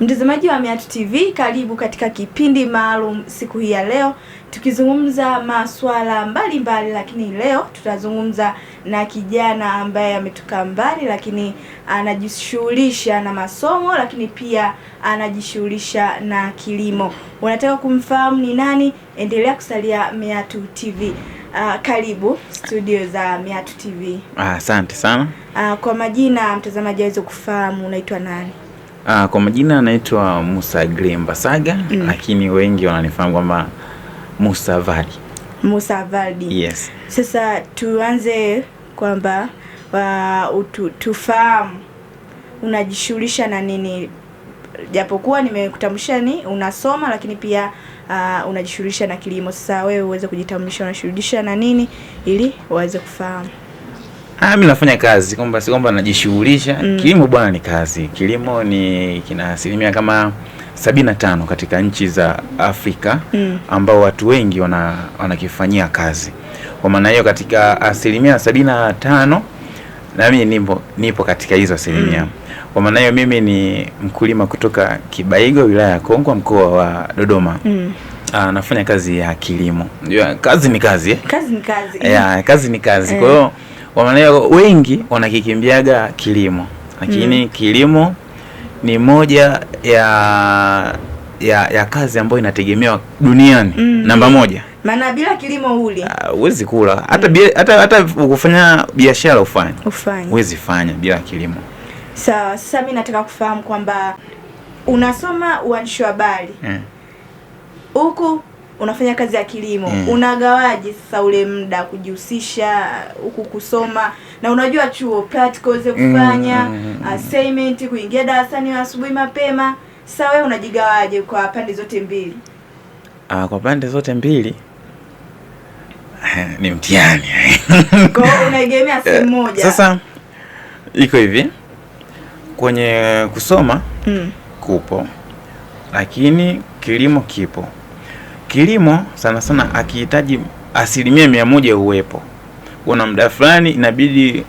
Mtazamaji wa Meatu TV, karibu katika kipindi maalum siku hii ya leo, tukizungumza masuala mbalimbali, lakini leo tutazungumza na kijana ambaye ametoka mbali lakini anajishughulisha na masomo, lakini pia anajishughulisha na kilimo. Unataka kumfahamu ni nani? Endelea kusalia Meatu TV. Karibu studio za Meatu TV. Asante sana. Kwa majina mtazamaji aweze kufahamu, unaitwa nani? Kwa majina naitwa Musa Glemba Saga, lakini wengi wananifahamu kwamba Musa Valdi. Musa Valdi. Yes. Sasa tuanze kwamba tufahamu unajishughulisha na nini, japokuwa nimekutambulisha ni unasoma, lakini pia unajishughulisha na kilimo. Sasa wewe uweze kujitambulisha unashughulisha na nini ili waweze kufahamu. Mimi nafanya kazi, kwamba si kwamba najishughulisha. Kilimo bwana ni kazi. Kilimo ni kina asilimia kama 75 katika nchi za Afrika ambao watu wengi wanakifanyia kazi. Kwa maana hiyo katika asilimia 75 na mimi nipo katika hizo asilimia. Kwa maana hiyo mimi ni mkulima kutoka Kibaigo, wilaya ya Kongwa, mkoa wa Dodoma. Nafanya kazi ya kilimo. Kazi ni kazi. Kazi ni kazi. Kazi ni kazi. Kwa hiyo kwa maana hiyo wengi wanakikimbiaga kilimo, lakini kilimo ni moja ya kazi ambayo inategemewa duniani namba moja. Maana bila kilimo huwezi kula. Hata kufanya biashara ufanye. Huwezi fanya bila kilimo. Sawa, sasa mimi nataka kufahamu kwamba unasoma uandishi wa habari. Huku unafanya kazi ya kilimo. Unagawaje sasa ule muda kujihusisha huku kusoma, na unajua chuo practicals kufanya assignment, kuingia darasani asubuhi mapema. Sasa wewe unajigawaje kwa pande zote mbili? Kwa pande zote mbili ni mtihani. Kwa hiyo unaegemea sehemu moja. Sasa iko hivi, kwenye kusoma kupo, lakini kilimo kipo. Kilimo sana sana akihitaji 100% uwepo. Kuna muda fulani inabidi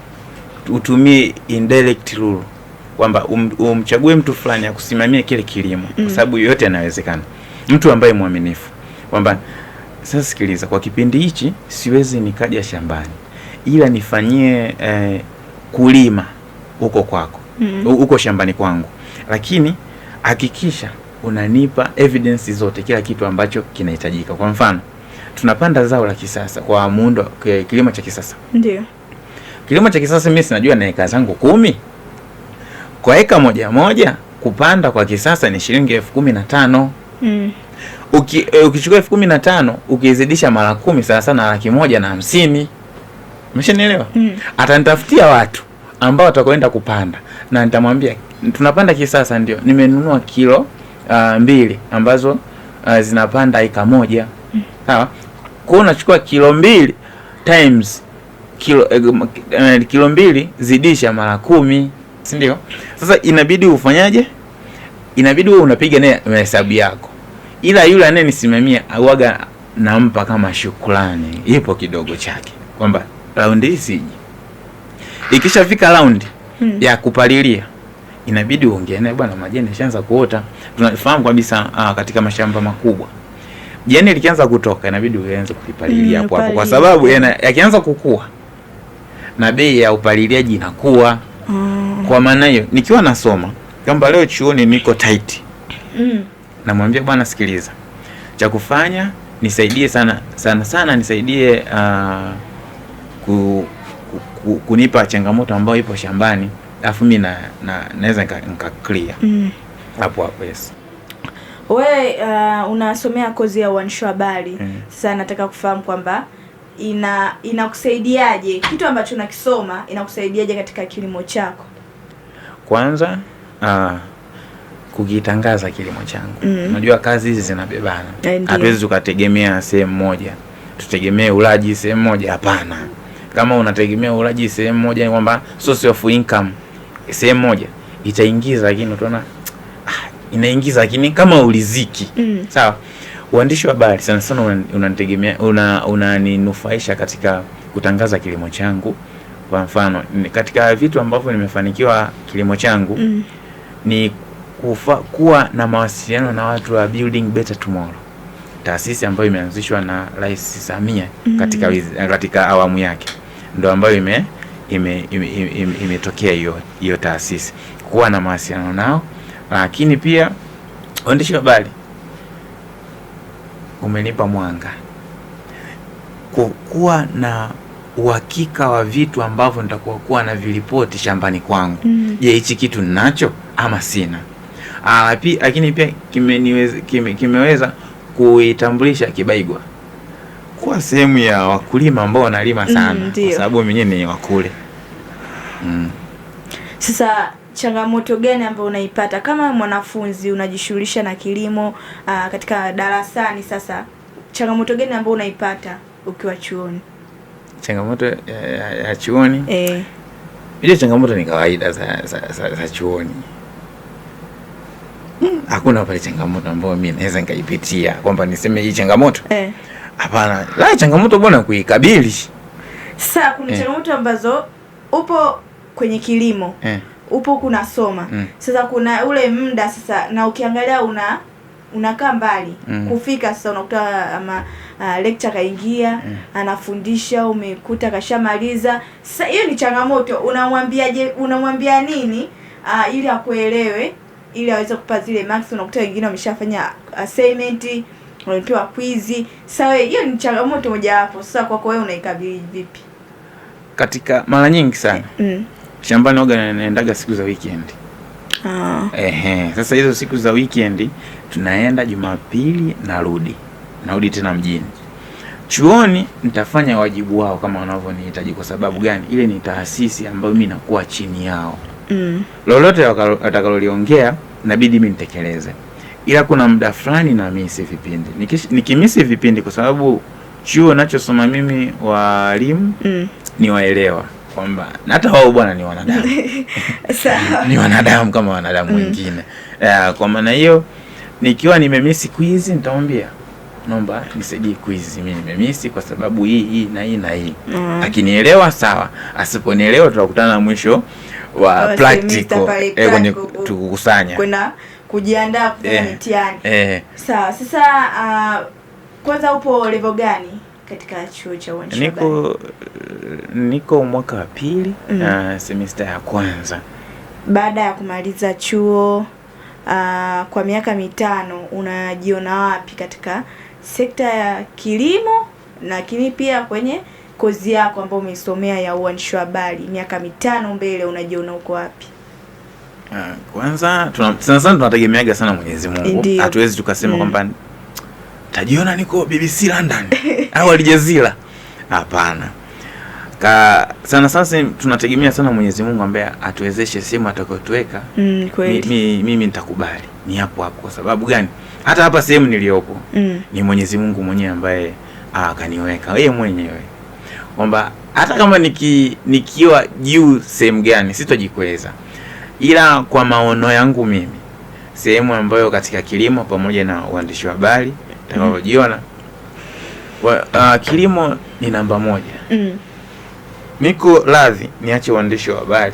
utumie indirect rule, kwamba umchague mtu fulani akusimamia kile kilimo, kwa sababu yote yanawezekana. Mtu ambaye mwaminifu, kwamba sasa sikiliza, kwa kipindi hichi siwezi nikaja shambani, ila nifanyie kulima huko kwako, huko shambani kwangu, lakini hakikisha unanipa evidence zote, kila kitu ambacho kinahitajika. Kwa mfano, tunapanda zao la kisasa kwa muundo kilimo cha kisasa. Ndio. Kilimo cha kisasa mimi sinajua na eka zangu 10. Kwa eka moja kupanda kwa kisasa ni shilingi 15,000. Ukichukua 15,000 ukizidisha mara 10 sawa sana 150,000. Umeshanielewa? Atanitafutia watu ambao watakwenda kupanda, na nitamwambia tunapanda kisasa, ndio nimenunua kilo 2 ambazo zinapanda eka moja. Sawa? Kwa unachukua kilo 2 times kilo 2 zidisha mara 10, si ndio? Sasa inabidi ufanyaje? Inabidi wewe unapiga naye hesabu yako. Ila yule anayenisimamia auaga nampa kama shukrani, ipo kidogo chake, kwamba raundi hii siji. Ikishafika raundi ya kupalilia, inabidi uongee naye, bwana majani yashaanza kuota. Tunafahamu kabisa katika mashamba makubwa jani likianza kutoka inabidi uanze kulipalilia hapo hapo, kwa sababu yakianza kukua na bei ya upaliliaji inakuwa. Kwa maana hiyo nikiwa nasoma kwamba leo chuoni niko tight, namwambia bwana sikiliza, cha kufanya nisaidie sana nisaidie kunipa changamoto ambayo ipo shambani, alafu mimi naweza nika clear hapo. Yes. Wewe unasomea kozi ya uandishi wa habari. Sasa nataka kufahamu kwamba inakusaidiaje, kitu ambacho unakisoma inakusaidiaje katika kilimo chako? Kwanza kukitangaza kilimo changu. Unajua kazi hizi zinabebana. Hatuwezi tukategemea sehemu moja, tutegemee ulaji sehemu moja, hapana. Kama unategemea ulaji sehemu moja, ni kwamba source of income sehemu moja itaingiza, lakini utaona inaingiza lakini kama uliziki. Sawa? Uandishi wa habari sana sana unategemea unaninufaisha katika kutangaza kilimo changu. Kwa mfano, katika vitu ambavyo nimefanikiwa kilimo changu ni kuwa na mawasiliano na watu wa Building Better Tomorrow, taasisi ambayo imeanzishwa na Rais Samia katika awamu yake, ndio ambayo imetokea hiyo taasisi, kuwa na mawasiliano nao. Lakini pia waandishi wa habari, umenipa mwanga kuwa na uhakika wa vitu ambavyo nitakuwa na vilipoti shambani kwangu. Je, hichi kitu ninacho ama sina? Lakini pia kimeweza kuitambulisha Kibaigwa kuwa sehemu ya wakulima ambao wanalima sana, kwa sababu mimi ni wakule. Sasa changamoto gani ambayo unaipata kama mwanafunzi unajishughulisha na kilimo katika darasani? Sasa changamoto gani ambayo unaipata ukiwa chuoni? Changamoto ya chuoni? Ile changamoto ni kawaida za chuoni. Hakuna pale changamoto ambayo mimi naweza nikaipitia kwamba niseme hii changamoto. Hapana. La, changamoto bwana kuikabili. Sasa kuna changamoto ambazo upo kwenye kilimo. Upo kunasoma. Sasa kuna ule muda sasa, na ukiangalia unakaa mbali kufika. Sasa unakuta ama lecture kaingia anafundisha, umekuta kashamaliza. Sasa hiyo ni changamoto. Unamwambia nini ili akuelewe, ili aweze kupa zile marks? Unakuta wengine wameshafanya assignment, wanapewa quiz. Sasa hiyo ni changamoto moja hapo. Sasa kwako wewe unaikabili vipi? Katika mara nyingi sana shambani waga naendaga siku za weekend. Sasa hizo siku za weekend tunaenda Jumapili, narudi tena mjini. Chuoni nitafanya wajibu wao kama wanavyonihitaji. Kwa sababu gani? Ile ni taasisi ambayo mimi nakuwa chini yao. Lolote atakaloliongea inabidi mimi nitekeleze. Ila kuna muda fulani na misi vipindi. Nikimisi vipindi, kwa sababu chuo ninachosoma mimi walimu ni waelewa kwamba hata wao bwana ni wanadamu. Ni wanadamu kama wanadamu wengine. Kwa maana hiyo nikiwa nimemisi quiz nitamwambia naomba nisaidie quiz, mimi nimemisi kwa sababu hii na hii na hii. Akinielewa sawa, asiponielewa tutakutana mwisho wa practical kwenye tukukusanya kwenda kujiandaa kufanya mitihani. Sawa. Sasa kwanza upo level gani katika chuo cha uandishi wa habari? Niko mwaka wa pili, semester ya kwanza. Baada ya kumaliza chuo kwa miaka 5, unajiona wapi katika sekta ya kilimo, lakini pia kwenye kozi yako ambayo umeisomea ya uandishi wa habari? Miaka 5 mbele unajiona uko wapi? Kwanza sana tunategemeaga sana Mwenyezi Mungu. Hatuwezi tukasema kwamba tajiona niko BBC London au Al Jazeera. Hapana. Sana tunategemea sana Mwenyezi Mungu ambaye atuwezeshe sehemu atakayotuweka. Mimi nitakubali. Ni hapo hapo. Kwa sababu gani? Hata hapa sehemu niliyopo ni Mwenyezi Mungu mwenyewe ambaye akaniweka. Yeye mwenyewe. Kwamba hata kama nikiwa juu sehemu gani sitojikweza. Ila kwa maono yangu mimi, sehemu ambayo katika kilimo pamoja na uandishi wa habari utakaojiona kilimo ni namba 1. Niko radhi niache uandishi wa habari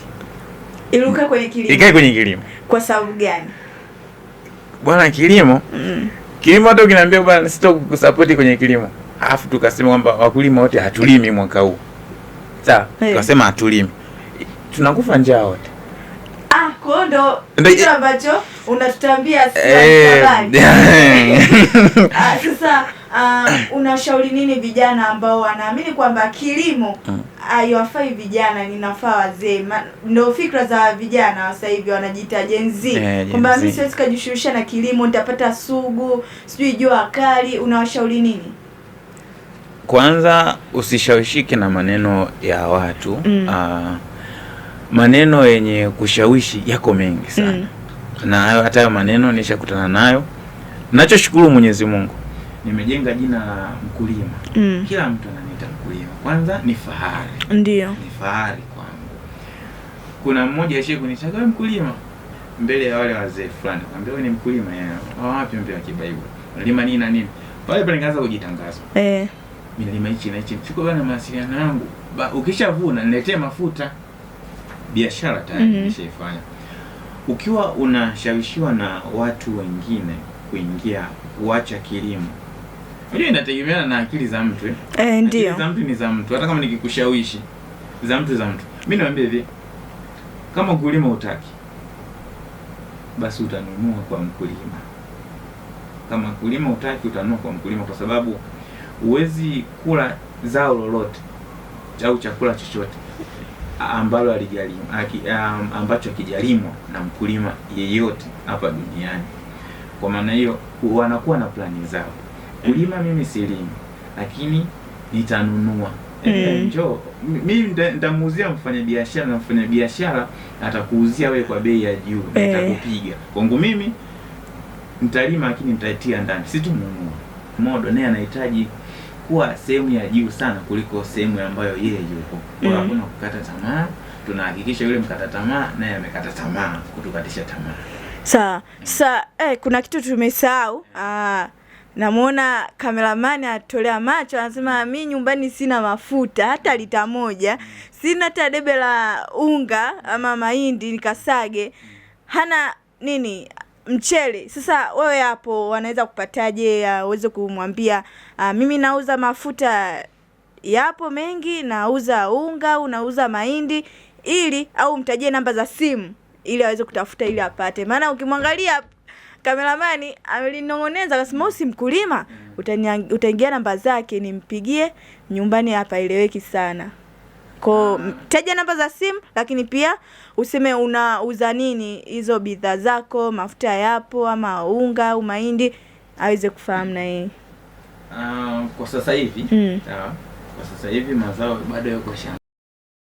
iluka kwenye kilimo. Ikae kwenye kilimo. Kwa sababu gani? Bwana kilimo hata ukiniambia bwana sitokusupport kwenye kilimo, alafu tukasema kwamba wakulima wote hatulimi mwaka huu. Sawa? Tukasema hatulimi. Tunakufa njaa wote. Ndo kitu ambacho unatutambia habari. Sasa unashauri nini vijana ambao wanaamini kwamba kilimo haiwafai vijana, ninafaa wazee? Ndio fikra za vijana sasa hivi wanajiita Gen Z, kwamba mimi siwezi kujishughulisha na kilimo, nitapata sugu, sijui jua kali. Unawashauri nini? Kwanza usishawishike na maneno ya watu. Maneno yenye kushawishi yako mengi sana. Na hata hayo maneno nishakutana nayo. Ninachoshukuru Mwenyezi Mungu, nimejenga jina la mkulima. Kila mtu ananiita mkulima. Kwanza ni fahari. Ndio. Ni fahari kwangu. Kuna mmoja ashiye kunitaka mkulima mbele ya wale wazee fulani. Kaambia wewe ni mkulima yeye. Wapi mbele ya Kibaigwa? Unalima nini na nini? Pale nikaanza kujitangaza. Mimi nalima hichi na hichi. Chukua bana mawasiliano yangu. Ukishavuna niletee mafuta. Biashara tayari nishaifanya. Ukiwa unashawishiwa na watu wengine kuingia kuacha kilimo, unajua inategemeana na akili za mtu ndio. Akili za mtu ni za mtu, hata kama nikikushawishi za mtu. Mimi naambia hivi, kama kulima utaki, basi utanunua kwa mkulima. Kama kulima utaki, utanunua kwa mkulima, kwa sababu huwezi kula zao lolote au chakula chochote ambalo ambacho hakijalimwa na mkulima yeyote hapa duniani. Kwa maana hiyo wanakuwa na plani zao. Kulima mimi silimi, lakini nitanunua. Njoo mimi nitamuuzia mfanyabiashara, na mfanyabiashara atakuuzia wewe kwa bei ya juu, nitakupiga. Kwangu mimi nitalima, lakini nitaitia ndani, si tu mununua. Modo naye anahitaji kuwa sehemu ya juu sana kuliko sehemu ambayo yeye yuko. Kwa hiyo hakuna kukata tamaa, tunahakikisha yule mkata tamaa naye amekata tamaa, kutukatisha tamaa. Sasa kuna kitu tumesahau. Namuona kameramani atolea macho, anasema mimi nyumbani sina mafuta hata lita moja, sina hata debe la unga ama mahindi nikasage, hana nini mchele. Sasa wewe hapo wanaweza kupataje? Uweze kumwambia mimi nauza mafuta yapo mengi, nauza unga, unauza mahindi, ili au mtajie namba za simu ili aweze kutafuta ili apate. Maana ukimwangalia kameramani amelinong'oneza akasema usimkulima, utaingia namba zake nimpigie nyumbani hapa, eleweki sana. Kwa taja namba za simu, lakini pia useme unauza nini hizo bidhaa zako, mafuta yapo ama unga au mahindi, aweze kufahamu na yeye. Kwa sasa hivi kwa sasa hivi mazao bado yako shamba.